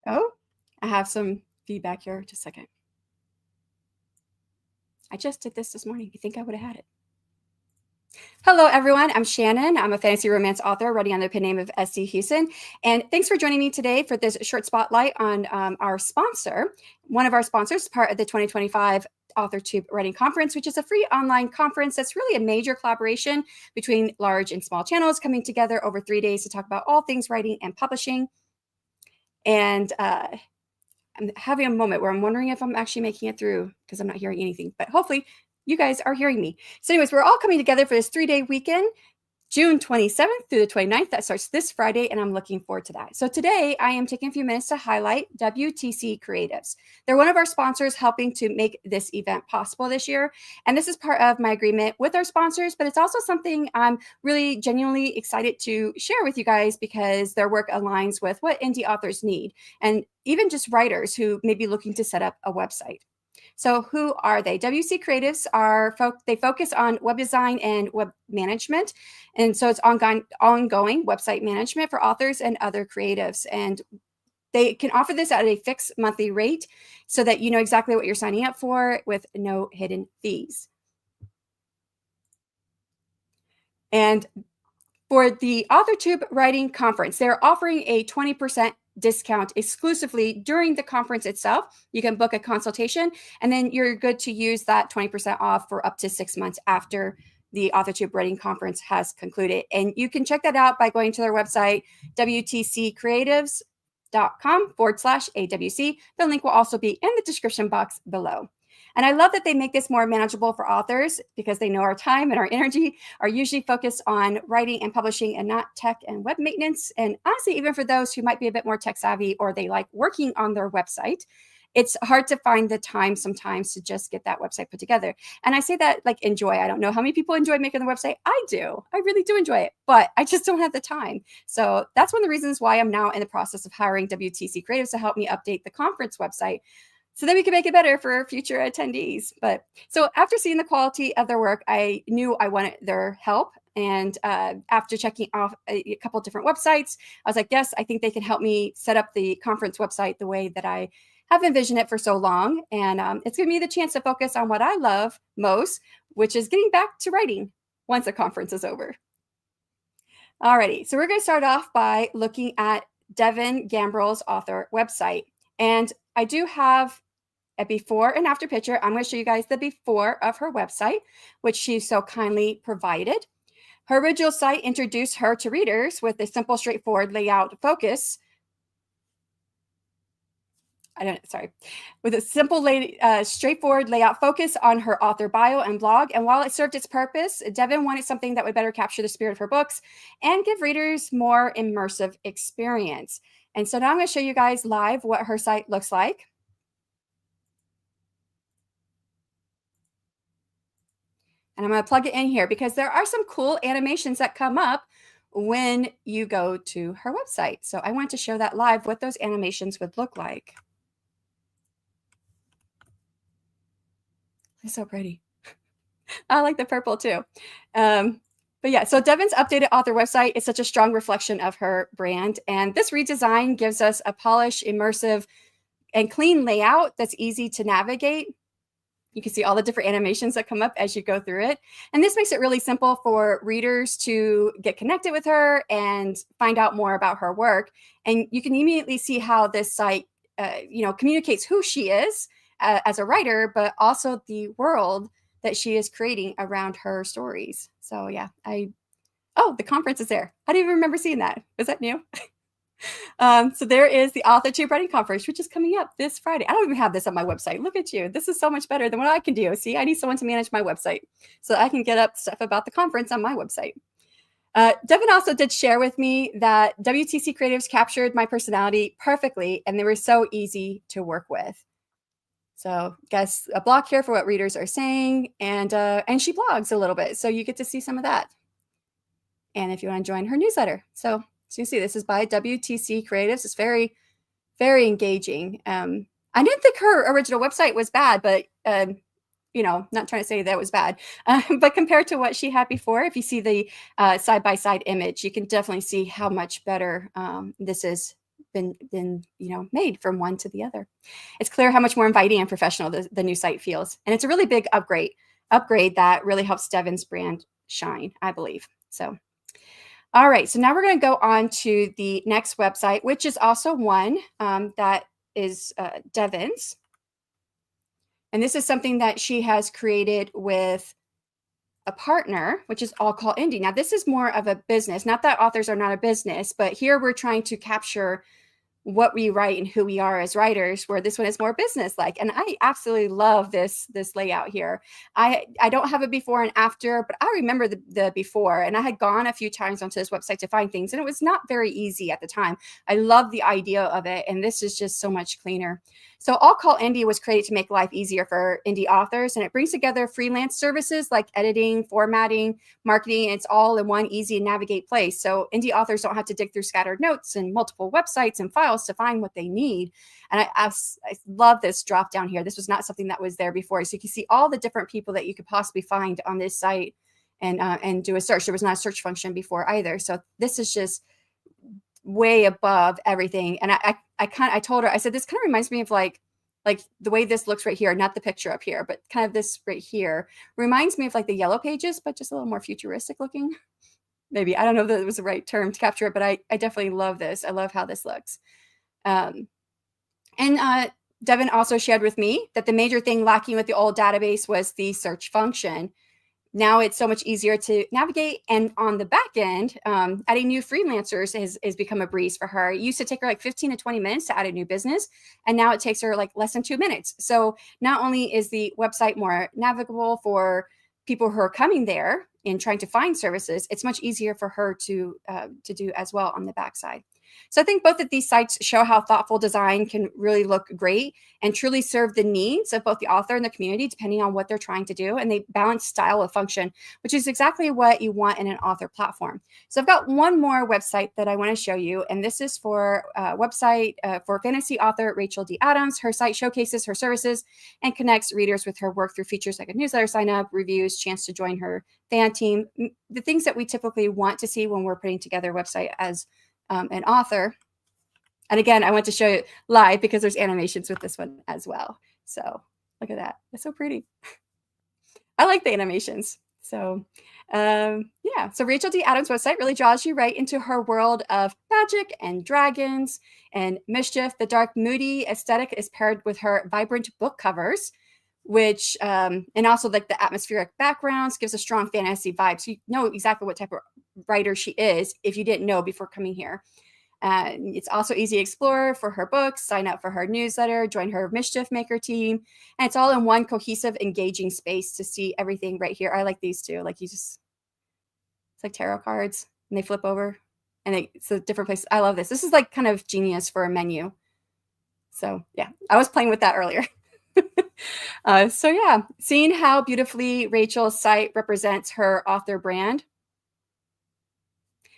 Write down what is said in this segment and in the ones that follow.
Oh, I have some feedback here. Just a second. I just did this morning. You think I would have had it? Hello, everyone. I'm Shannon. I'm a fantasy romance author writing under the pen name of SD Huston. And thanks for joining me today for this short spotlight on our sponsor. One of our sponsors, part of the 2025 AuthorTube Writing Conference, which is a free online conference that's really a major collaboration between large and small channels coming together over 3 days to talk about all things writing and publishing. And I'm having a moment where I'm wondering if I'm actually making it through because I'm not hearing anything, but hopefully you guys are hearing me. So anyways, we're all coming together for this 3-day weekend, June 27th through the 29th. That starts this Friday, and I'm looking forward to that. So today I am taking a few minutes to highlight WTC Creatives. They're one of our sponsors helping to make this event possible this year. And this is part of my agreement with our sponsors, but it's also something I'm really genuinely excited to share with you guys because their work aligns with what indie authors need, and even just writers who may be looking to set up a website. So who are they? WC Creatives are they focus on web design and web management. And so it's ongoing website management for authors and other creatives. And they can offer this at a fixed monthly rate so that you know exactly what you're signing up for with no hidden fees. And for the AuthorTube Writing Conference, they're offering a 20% discount exclusively during the conference itself. You can book a consultation, and then you're good to use that 20% off for up to 6 months after the AuthorTube Writing Conference has concluded. And you can check that out by going to their website, wtccreatives.com/AWC. The link will also be in the description box below. And I love that they make this more manageable for authors because they know our time and our energy are usually focused on writing and publishing and not tech and web maintenance. And honestly, even for those who might be a bit more tech savvy or they like working on their website, it's hard to find the time sometimes to just get that website put together. And I say that like enjoy. I don't know how many people enjoy making the website. I do. I really do enjoy it, but I just don't have the time. So that's one of the reasons why I'm now in the process of hiring WTC Creatives to help me update the conference website so that we can make it better for future attendees. But so after seeing the quality of their work, I knew I wanted their help. And after checking off a couple of different websites, I was like, yes, I think they can help me set up the conference website the way that I have envisioned it for so long. And it's giving me the chance to focus on what I love most, which is getting back to writing once the conference is over. Alrighty, so we're going to start off by looking at Devin Gambrell's author website. And I do have a before and after picture. I'm going to show you guys the before of her website, which she so kindly provided. Her original site introduced her to readers with a simple, straightforward layout focus. With a simple, straightforward layout focus on her author bio and blog. And while it served its purpose, Devin wanted something that would better capture the spirit of her books and give readers more immersive experience. And so now I'm going to show you guys live what her site looks like. And I'm going to plug it in here because there are some cool animations that come up when you go to her website. So I want to show that live, what those animations would look like. It's so pretty. I like the purple too. But yeah, so Devin's updated author website is such a strong reflection of her brand. And this redesign gives us a polished, immersive, and clean layout that's easy to navigate. You can see all the different animations that come up as you go through it. And this makes it really simple for readers to get connected with her and find out more about her work. And you can immediately see how this site communicates who she is as a writer, but also the world that she is creating around her stories. So yeah, the conference is there. I didn't even remember seeing that. Was that new? So there is the AuthorTube Writing Conference, which is coming up this Friday. I don't even have this on my website. Look at you. This is so much better than what I can do. See, I need someone to manage my website so I can get up stuff about the conference on my website. Devin also did share with me that WTC Creatives captured my personality perfectly, and they were so easy to work with. So guess a block here for what readers are saying, and she blogs a little bit, so you get to see some of that. And if you want to join her newsletter. So you see, this is by WTC Creatives. It's very, very engaging. I didn't think her original website was bad, but not trying to say that was bad. But compared to what she had before, if you see the side-by-side image, you can definitely see how much better this is been made from one to the other. It's clear how much more inviting and professional the new site feels, and it's a really big upgrade that really helps Devon's brand shine, I believe. So, all right, so now we're going to go on to the next website, which is also one that is Devon's. And this is something that she has created with a partner, which is All Call Indie. Now, this is more of a business. Not that authors are not a business, but here we're trying to capture what we write and who we are as writers, where this one is more business like. And I absolutely love this layout here. I don't have a before and after, but I remember the before, and I had gone a few times onto this website to find things, and it was not very easy at the time. I love the idea of it, and this is just so much cleaner. So All Call Indie was created to make life easier for indie authors, and it brings together freelance services like editing, formatting, marketing, and it's all in one easy to navigate place. So indie authors don't have to dig through scattered notes and multiple websites and files to find what they need. And I love this drop down here. This was not something that was there before. So you can see all the different people that you could possibly find on this site and do a search. There was not a search function before either. So this is just way above everything. And I told her, I said, this kind of reminds me of like the way this looks right here, not the picture up here, but kind of this right here reminds me of like the Yellow Pages, but just a little more futuristic looking. Maybe, I don't know if that was the right term to capture it, but I definitely love this. I love how this looks. And Devon also shared with me that the major thing lacking with the old database was the search function. Now it's so much easier to navigate. And on the back end, adding new freelancers has become a breeze for her. It used to take her like 15 to 20 minutes to add a new business. And now it takes her like less than 2 minutes. So not only is the website more navigable for people who are coming there and trying to find services, it's much easier for her to do as well on the backside. So I think both of these sites show how thoughtful design can really look great and truly serve the needs of both the author and the community, depending on what they're trying to do. And they balance style with function, which is exactly what you want in an author platform. So I've got one more website that I want to show you. And this is for a website for fantasy author Rachel D. Adams. Her site showcases her services and connects readers with her work through features like a newsletter sign up, reviews, chance to join her fan team, the things that we typically want to see when we're putting together a website as an author. And again, I want to show you live because there's animations with this one as well. So look at that. It's so pretty. I like the animations. So yeah, so Rachel D. Adams' website really draws you right into her world of magic and dragons and mischief. The dark, moody aesthetic is paired with her vibrant book covers, which and also like the atmospheric backgrounds gives a strong fantasy vibe. So you know exactly what type of writer she is if you didn't know before coming here. It's also easy to explore for her books, sign up for her newsletter, join her Mischief Maker team. And it's all in one cohesive, engaging space to see everything right here. I like these too. Like it's like tarot cards and they flip over and it's a different place. I love this. This is like kind of genius for a menu. So yeah, I was playing with that earlier. So yeah, seeing how beautifully Rachel's site represents her author brand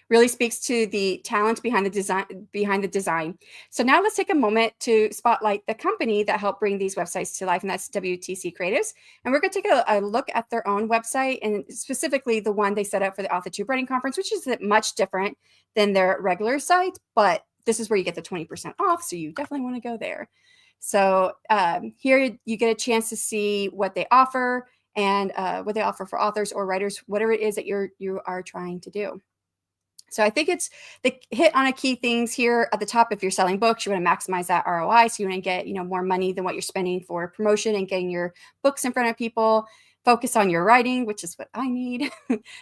really speaks to the talent behind the design. So now let's take a moment to spotlight the company that helped bring these websites to life, and that's WTC Creatives. And we're going to take a look at their own website, and specifically the one they set up for the AuthorTube Writing Conference, which is much different than their regular site, but this is where you get the 20% off, so you definitely want to go there. So here you get a chance to see what they offer and what they offer for authors or writers, whatever it is that you are trying to do. So I think it's the hit on a key things here at the top. If you're selling books, you want to maximize that ROI. So you want to get, more money than what you're spending for promotion and getting your books in front of people. Focus on your writing, which is what I need,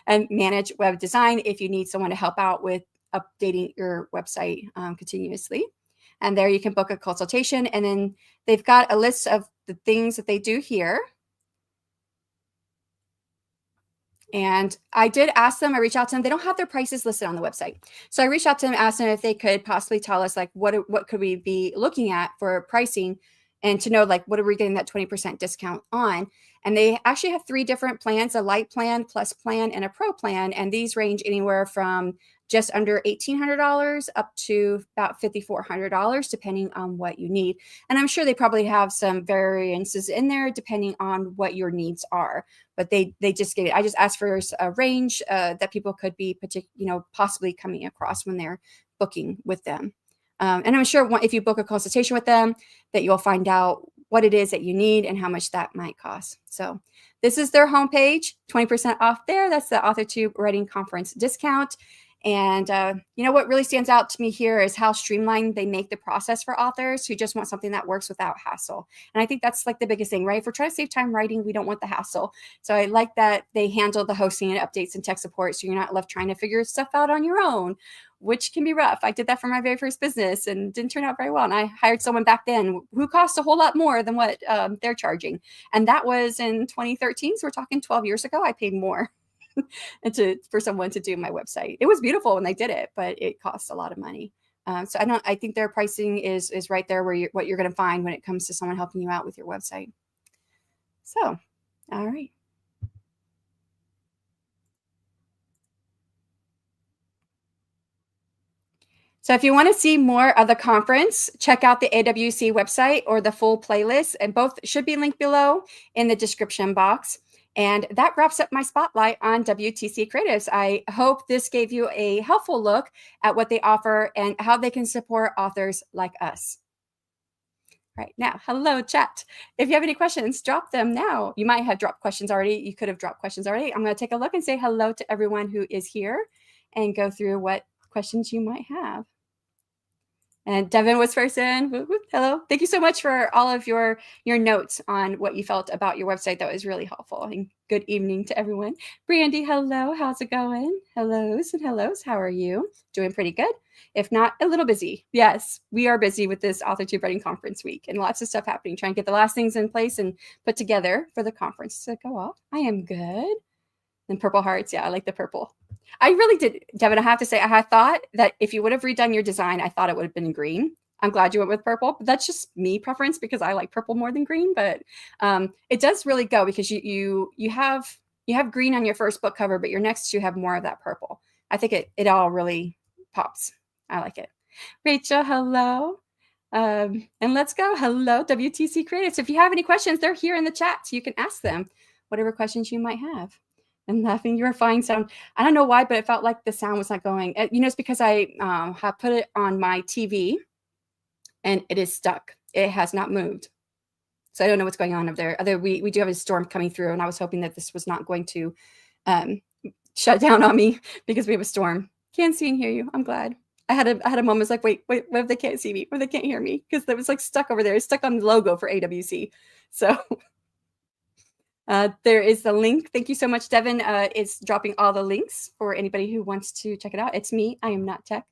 and manage web design if you need someone to help out with updating your website continuously. And there you can book a consultation. And then they've got a list of the things that they do here. And I did ask them, I reached out to them. They don't have their prices listed on the website. So I reached out to them, asked them if they could possibly tell us like, what could we be looking at for pricing and to know like, what are we getting that 20% discount on? And they actually have 3 different plans, a light plan, plus plan, and a pro plan. And these range anywhere from just under $1,800 up to about $5,400, depending on what you need. And I'm sure they probably have some variances in there depending on what your needs are. But they just get it. I just asked for a range that people could be possibly coming across when they're booking with them. And I'm sure if you book a consultation with them, that you'll find out what it is that you need and how much that might cost. So this is their homepage, 20% off there. That's the AuthorTube Writing Conference discount. And what really stands out to me here is how streamlined they make the process for authors who just want something that works without hassle. And I think that's like the biggest thing, right? If we're trying to save time writing, we don't want the hassle. So I like that they handle the hosting and updates and tech support, so you're not left trying to figure stuff out on your own, which can be rough. I did that for my very first business and didn't turn out very well. And I hired someone back then who cost a whole lot more than what they're charging. And that was in 2013. So we're talking 12 years ago. I paid more for someone to do my website. It was beautiful when they did it, but it costs a lot of money. So I think their pricing is right there where what you're going to find when it comes to someone helping you out with your website. So, all right. So if you want to see more of the conference, check out the AWC website or the full playlist, and both should be linked below in the description box. And that wraps up my spotlight on WTC Creatives. I hope this gave you a helpful look at what they offer and how they can support authors like us. Right now, hello chat. If you have any questions, drop them now. You might have dropped questions already. You could have dropped questions already. I'm going to take a look and say hello to everyone who is here and go through what questions you might have. And Devin was first in. Hello. Thank you so much for all of your notes on what you felt about your website. That was really helpful. And good evening to everyone. Brandy, hello. How's it going? Hellos and hellos. How are you? Doing pretty good. If not, a little busy. Yes, we are busy with this AuthorTube Writing Conference week and lots of stuff happening, trying to get the last things in place and put together for the conference to go off. I am good. And purple hearts. Yeah, I like the purple. I really did, Devin. I have to say, I had thought that if you would have redone your design, I thought it would have been green. I'm glad you went with purple, but that's just me preference because I like purple more than green. But it does really go because you have green on your first book cover, but your next two have more of that purple. I think it all really pops. I like it. Rachel, hello. And let's go. Hello, WTC Creatives. If you have any questions, they're here in the chat, so you can ask them whatever questions you might have. And laughing, you're fine sound. I don't know why, but it felt like the sound was not going. It's because I have put it on my TV and it is stuck. It has not moved. So I don't know what's going on up there. We do have a storm coming through, and I was hoping that this was not going to shut down on me because we have a storm. Can't see and hear you. I'm glad. I had a moment. It's like, wait, what if they can't see me? What if they can't hear me? Because it was like stuck over there. It's stuck on the logo for AWC. So there is the link. Thank you so much. Devin is dropping all the links for anybody who wants to check it out. It's me. I am not tech.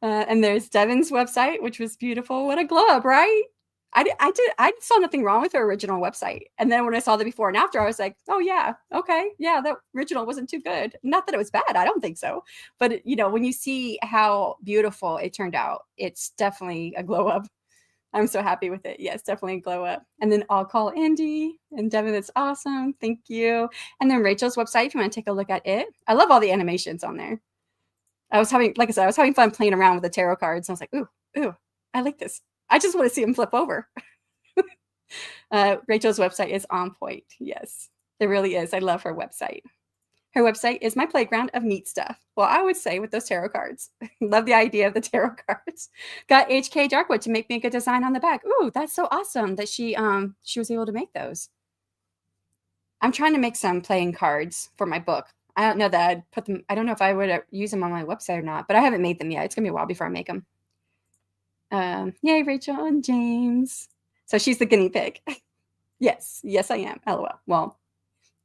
And there's Devin's website, which was beautiful. What a glow up, right? I saw nothing wrong with her original website. And then when I saw the before and after, I was like, oh yeah, okay. Yeah, that original wasn't too good. Not that it was bad. I don't think so. But when you see how beautiful it turned out, it's definitely a glow up. I'm so happy with it. Yes, definitely glow up. And then I'll call Andy and Devin. That's awesome. Thank you. And then Rachel's website, if you want to take a look at it. I love all the animations on there. I was having fun playing around with the tarot cards. I was like, ooh, I like this. I just want to see them flip over. Rachel's website is on point. Yes, it really is. I love her website. Her website is my playground of neat stuff. Well, I would say with those tarot cards. Love the idea of the tarot cards. Got HK Darkwood to make me a good design on the back. Ooh, that's so awesome that she was able to make those. I'm trying to make some playing cards for my book. I don't know that I'd put them. I don't know if I would use them on my website or not, but I haven't made them yet. It's gonna be a while before I make them. Yay, Rachel and James. So she's the guinea pig. Yes, I am. LOL. Well,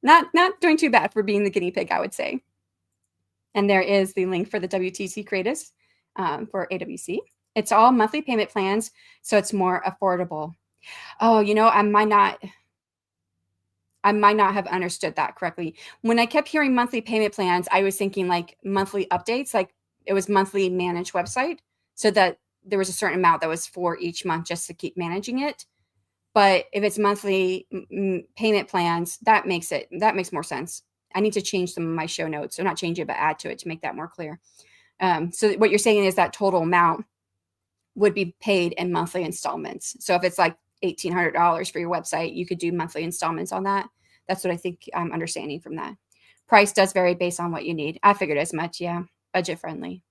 not doing too bad for being the guinea pig, I would say. And there is the link for the WTC Creatives for AWC. It's all monthly payment plans, so it's more affordable. Oh, I might not have understood that correctly. When I kept hearing monthly payment plans, I was thinking like monthly updates, like it was monthly managed website, so that there was a certain amount that was for each month just to keep managing it. But if it's monthly payment plans, that makes more sense. I need to change some of my show notes, or not change it, but add to it to make that more clear. So what you're saying is that total amount would be paid in monthly installments. So if it's like $1,800 for your website, you could do monthly installments on that. That's what I think I'm understanding from that. Price does vary based on what you need. I figured as much. Yeah, budget friendly.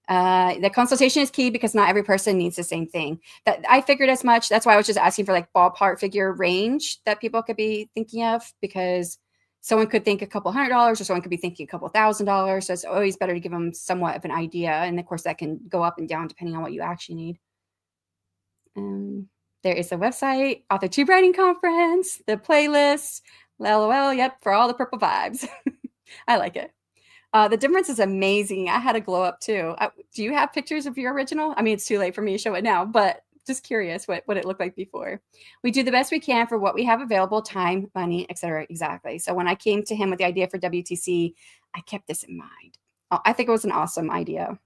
The consultation is key because not every person needs the same thing. That I figured as much. That's why I was just asking for like ballpark figure range that people could be thinking of, because someone could think a couple $100 or someone could be thinking a couple $1,000. So it's always better to give them somewhat of an idea. And of course that can go up and down depending on what you actually need. There is a website, Author Tube Writing Conference, the playlist, LOL, yep, for all the purple vibes. I like it. The difference is amazing. I had a glow up too. Do you have pictures of your original? I mean, it's too late for me to show it now, but just curious what it looked like before. We do the best we can for what we have available, time, money, etc. Exactly. So when I came to him with the idea for WTC, I kept this in mind. I think it was an awesome idea.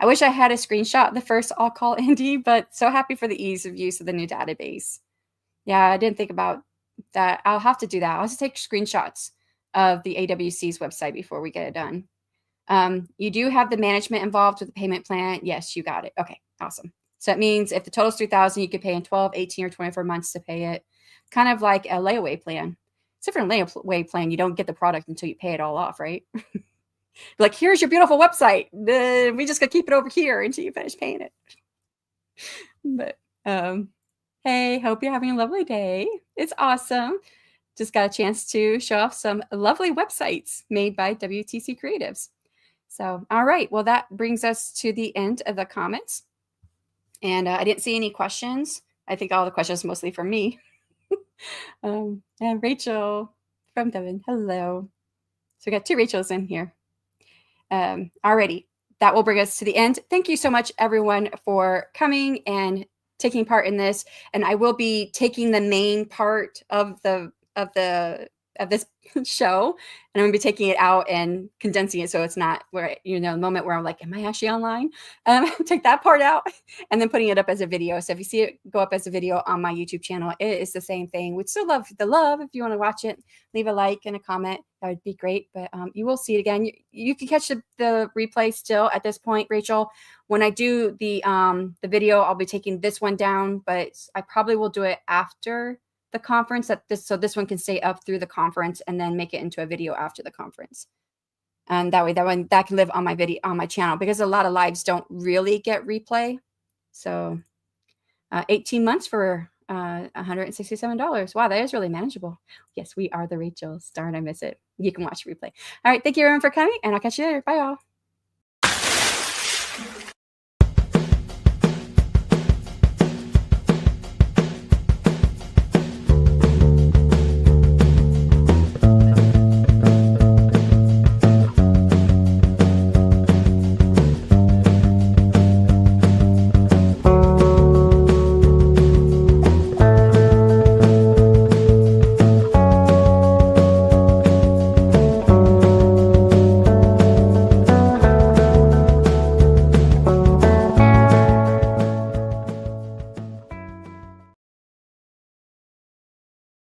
I wish I had a screenshot of the first I'll call indie, but so happy for the ease of use of the new database. Yeah, I didn't think about that. I'll have to do that. I'll just take screenshots of the AWC's website before we get it done. You do have the management involved with the payment plan. Yes, you got it. Okay, awesome. So that means if the total is $3,000, you could pay in 12, 18, or 24 months to pay it. Kind of like a layaway plan. Except for a layaway plan, you don't get the product until you pay it all off, right? Like, here's your beautiful website. We just got to keep it over here until you finish paying it. But hey, hope you're having a lovely day. It's awesome. Just got a chance to show off some lovely websites made by WTC Creatives. So, all right. Well, that brings us to the end of the comments. And I didn't see any questions. I think all the questions mostly from me. And Rachel from Devin. Hello. So we got 2 Rachels in here. Alrighty. That will bring us to the end. Thank you so much, everyone, for coming and taking part in this. And I will be taking the main part of this show, and I'm gonna be taking it out and condensing it so it's not where, the moment where I'm like, am I actually online? Take that part out and then putting it up as a video. So if you see it go up as a video on my YouTube channel, it is the same thing. We'd still love the love. If you want to watch it, leave a like and a comment. That would be great. But you will see it again. You can catch the replay still at this point, Rachel. When I do the video, I'll be taking this one down, but I probably will do it after the conference, so this one can stay up through the conference and then make it into a video after the conference. And that way that can live on my video on my channel, because a lot of lives don't really get replay. So 18 months for $167. Wow, that is really manageable. Yes, we are the Rachels. Darn, I miss it. You can watch the replay. All right, thank you everyone for coming, and I'll catch you later. Bye all.